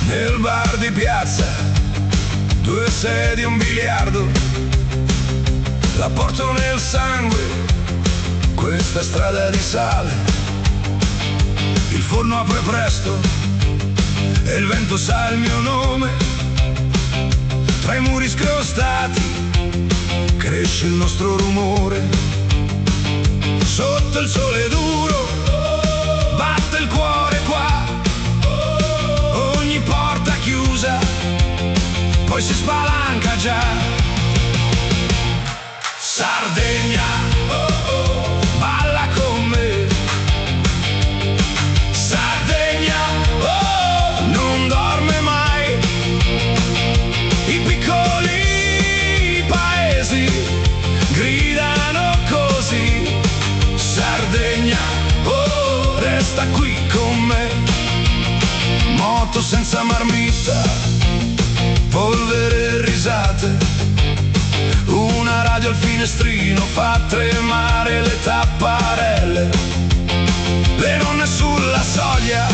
Nel bar di piazza, 2 sedie e un biliardo, la porto nel sangue, questa strada di sale. Il forno apre presto e il vento sa il mio nome. Tra i muri scrostati cresce il nostro rumore. Sotto il sole duro batte il cuore qua. Ogni porta chiusa poi si spalanca già. Sardegna, oh oh, balla con me. Sardegna, oh, non dorme mai. I piccoli paesi gridano così. Sardegna, oh, resta qui con me. Moto senza marmitta, polvere e risate. Una radio al finestrino fa tremare le tapparelle. Le donne sulla soglia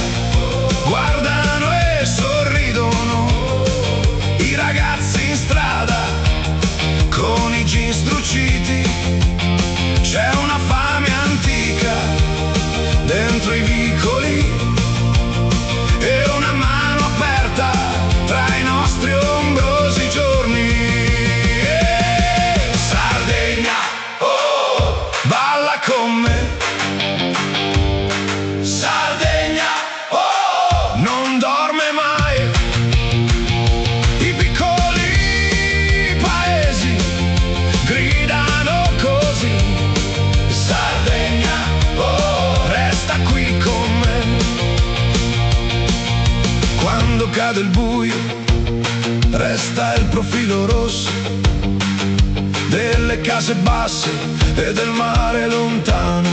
guardano e sorridono. I ragazzi in strada con i jeans strucciti. C'è una fame antica dentro i vicoli e una mano aperta tra i nostri ombrosi giorni. Con me. Sardegna, oh, non dorme mai. I piccoli paesi gridano così. Sardegna, oh, resta qui con me. Quando cade il buio resta il profilo rosso delle case basse e del mare lontano.